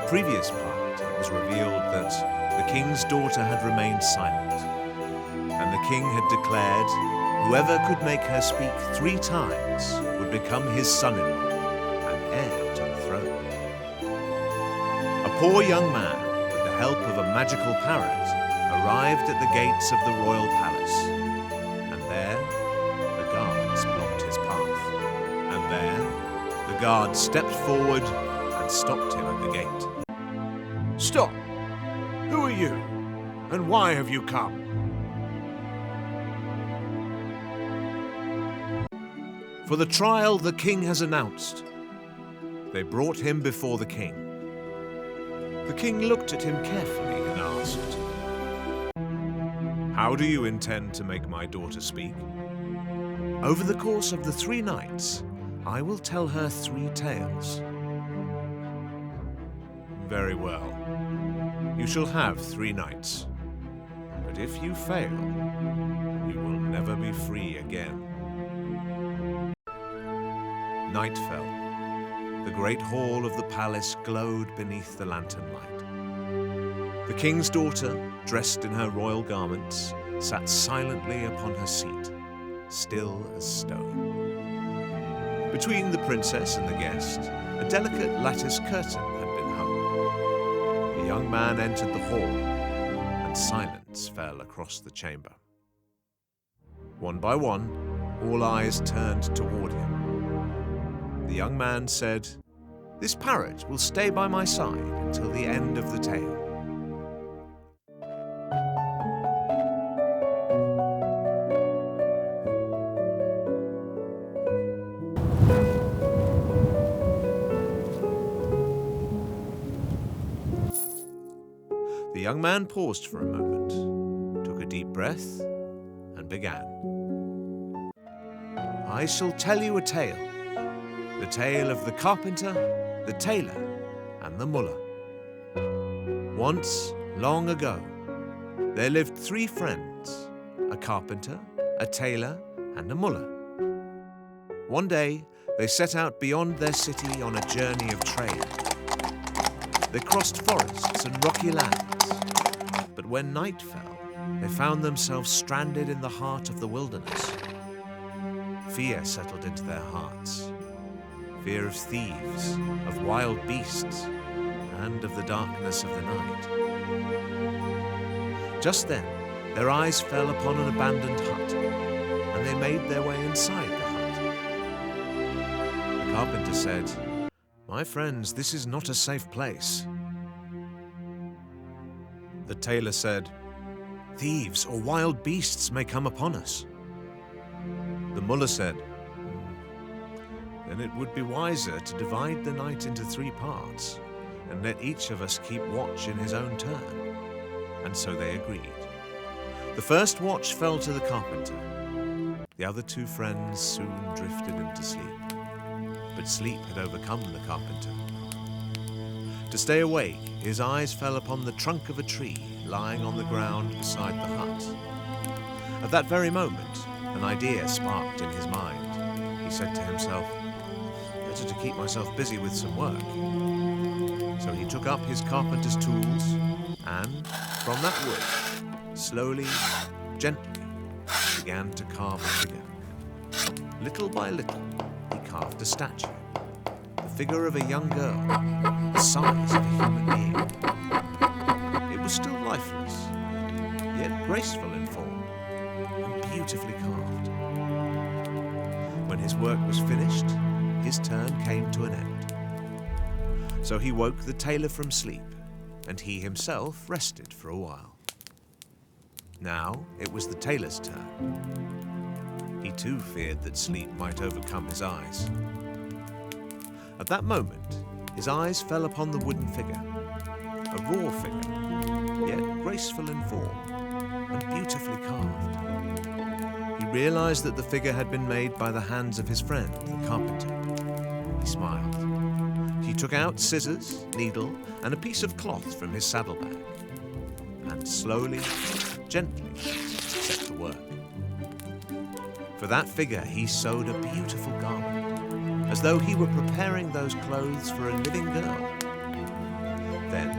previous part, it was revealed that the king's daughter had remained silent, and the king had declared whoever could make her speak 3 times would become his son-in-law and heir to the throne. A poor young man, with the help of a magical parrot, arrived at the gates of the royal palace, and there the guards blocked his path, and there the guard stepped forward and stopped him at the gate. Stop! Who are you? And why have you come? For the trial the king has announced. They brought him before the king. The king looked at him carefully and asked, "How do you intend to make my daughter speak?" "Over the course of the 3 nights, I will tell her 3 tales." "Very well. You shall have 3 nights. But if you fail, you will never be free again." Night fell. The great hall of the palace glowed beneath the lantern light. The king's daughter, dressed in her royal garments, sat silently upon her seat, still as stone. Between the princess and the guest, a delicate lattice curtain had been hung. The young man entered the hall, and silence fell across the chamber. One by one, all eyes turned toward him. The young man said, "This parrot will stay by my side until the end of the tale." The young man paused for a moment, took a deep breath, and began. "I shall tell you a tale. The tale of the carpenter, the tailor, and the mullah. Once, long ago, there lived 3 friends, a carpenter, a tailor, and a mullah. One day, they set out beyond their city on a journey of trade. They crossed forests and rocky lands, but when night fell, they found themselves stranded in the heart of the wilderness. Fear settled into their hearts. Fear of thieves, of wild beasts, and of the darkness of the night. Just then, their eyes fell upon an abandoned hut, and they made their way inside the hut. The carpenter said, "My friends, this is not a safe place." The tailor said, "Thieves or wild beasts may come upon us." The mullah said, "Then it would be wiser to divide the night into 3 parts, and let each of us keep watch in his own turn." And so they agreed. The first watch fell to the carpenter. The other 2 friends soon drifted into sleep. But sleep had overcome the carpenter. To stay awake, his eyes fell upon the trunk of a tree lying on the ground beside the hut. At that very moment, an idea sparked in his mind. He said to himself, "Better to keep myself busy with some work." So he took up his carpenter's tools and, from that wood, slowly, gently, began to carve a figure. Little by little, he carved a statue, the figure of a young girl, the size of a human being. It was still lifeless, yet graceful in form and beautifully carved. When his work was finished, his turn came to an end. So he woke the tailor from sleep, and he himself rested for a while. Now it was the tailor's turn. He too feared that sleep might overcome his eyes. At that moment, his eyes fell upon the wooden figure, a raw figure, yet graceful in form and beautifully carved. He realized that the figure had been made by the hands of his friend, the carpenter. He smiled. He took out scissors, needle, and a piece of cloth from his saddlebag, and slowly, gently set to work. For that figure he sewed a beautiful garment, as though he were preparing those clothes for a living girl. Then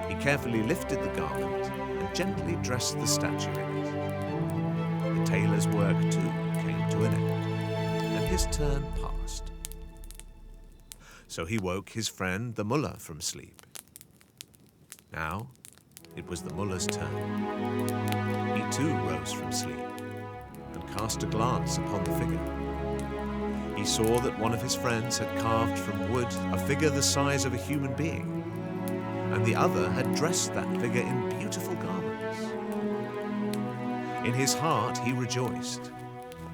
he carefully lifted the garment and gently dressed the statue in it. The tailor's work too came to an end, and his turn passed. So he woke his friend the mullah from sleep. Now it was the mullah's turn. He too rose from sleep and cast a glance upon the figure. He saw that one of his friends had carved from wood a figure the size of a human being, and the other had dressed that figure in beautiful garments. In his heart he rejoiced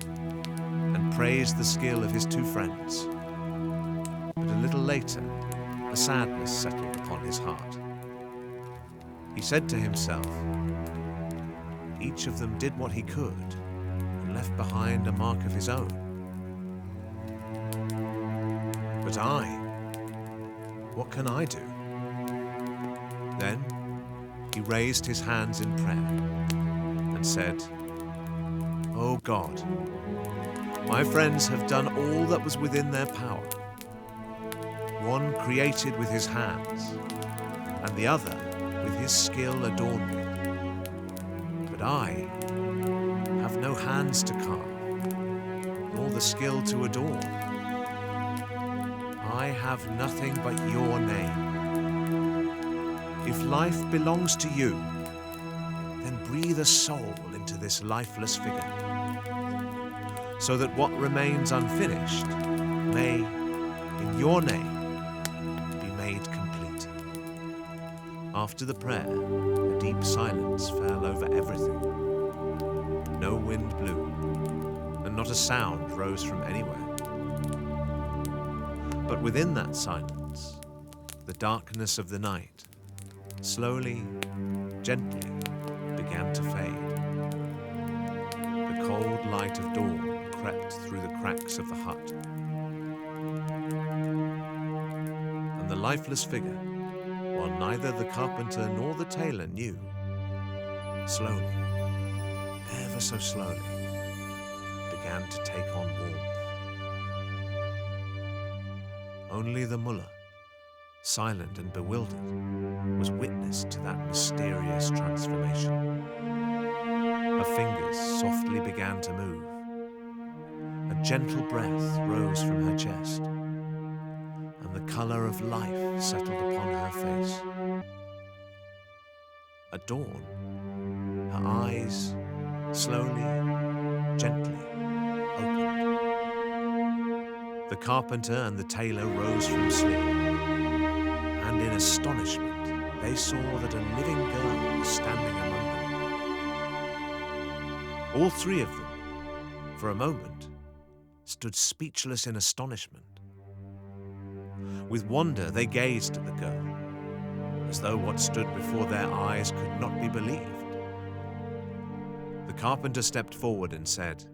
and praised the skill of his two friends. But a little later, a sadness settled upon his heart. He said to himself, each of them did what he could and left behind a mark of his own. But I, what can I do? Then he raised his hands in prayer and said, "O God, my friends have done all that was within their power. One created with his hands, and the other with his skill adorned me. But I have no hands to carve, nor the skill to adorn. I have nothing but your name. If life belongs to you, then breathe a soul into this lifeless figure, so that what remains unfinished may, in your name, be made complete." After the prayer, a deep silence fell over everything. No wind blew, and not a sound rose from anywhere. But within that silence, the darkness of the night slowly, gently began to fade. The cold light of dawn crept through the cracks of the hut. And the lifeless figure, while neither the carpenter nor the tailor knew, slowly, ever so slowly, began to take on warmth. Only the mullah, silent and bewildered, was witness to that mysterious transformation. Her fingers softly began to move. A gentle breath rose from her chest, and the color of life settled upon her face. At dawn, her eyes slowly, gently opened. The carpenter and the tailor rose from sleep, and in astonishment they saw that a living girl was standing among them. All three of them, for a moment, stood speechless in astonishment. With wonder they gazed at the girl, as though what stood before their eyes could not be believed. The carpenter stepped forward and said,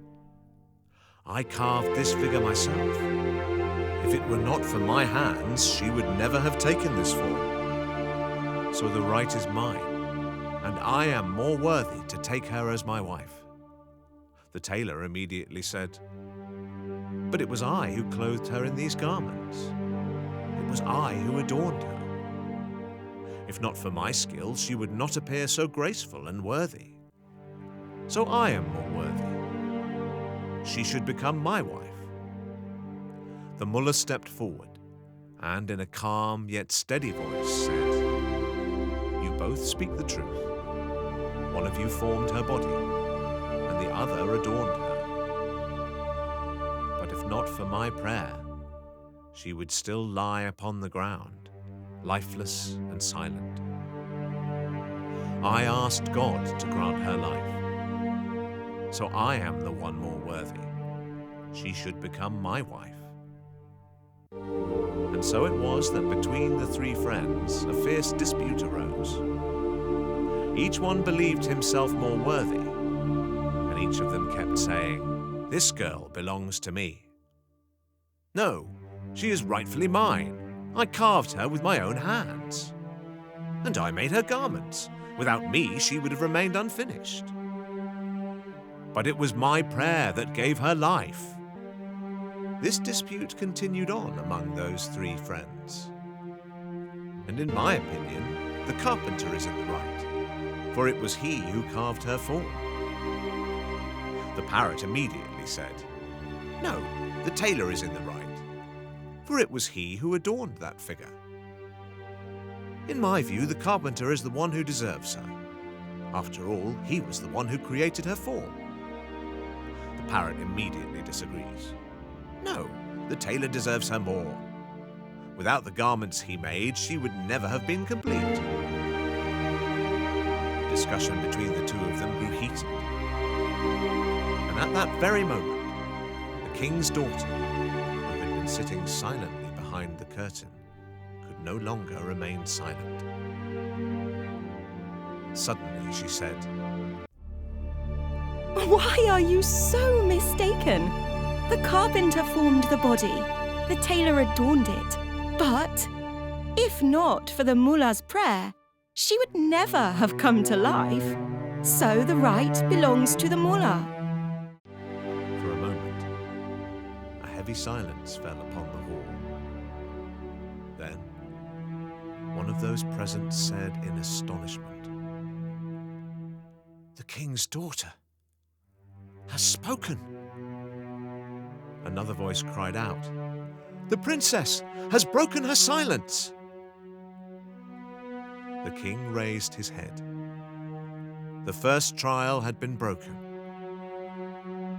"I carved this figure myself. If it were not for my hands, she would never have taken this form. So the right is mine, and I am more worthy to take her as my wife." The tailor immediately said, "But it was I who clothed her in these garments. It was I who adorned her. If not for my skill, she would not appear so graceful and worthy. So I am more worthy. She should become my wife." The mullah stepped forward and in a calm yet steady voice said, "You both speak the truth. One of you formed her body, and the other adorned her. But if not for my prayer, she would still lie upon the ground, lifeless and silent. I asked God to grant her life. So I am the one more worthy. She should become my wife." And so it was that between the three friends a fierce dispute arose. Each one believed himself more worthy, and each of them kept saying, "This girl belongs to me. No, she is rightfully mine. I carved her with my own hands. And I made her garments. Without me, she would have remained unfinished. But it was my prayer that gave her life." This dispute continued on among those three friends. And in my opinion, the carpenter is in the right, for it was he who carved her form. The parrot immediately said, "No, the tailor is in the right, for it was he who adorned that figure. In my view, the carpenter is the one who deserves her. After all, he was the one who created her form." The parrot immediately disagrees. "No, the tailor deserves her more. Without the garments he made, she would never have been complete." The discussion between the two of them grew heated. And at that very moment, the king's daughter, who had been sitting silently behind the curtain, could no longer remain silent. Suddenly she said, Why are you so mistaken? The carpenter formed the body, the tailor adorned it. But if not for the mullah's prayer, she would never have come to life. So the right belongs to the mullah. For a moment, a heavy silence fell upon the hall. Then, one of those present said in astonishment, "The king's daughter has spoken." Another voice cried out, "The princess has broken her silence." The king raised his head. The first trial had been broken.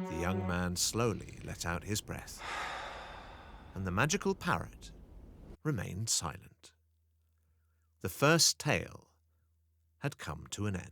The young man slowly let out his breath, and the magical parrot remained silent. The first tale had come to an end.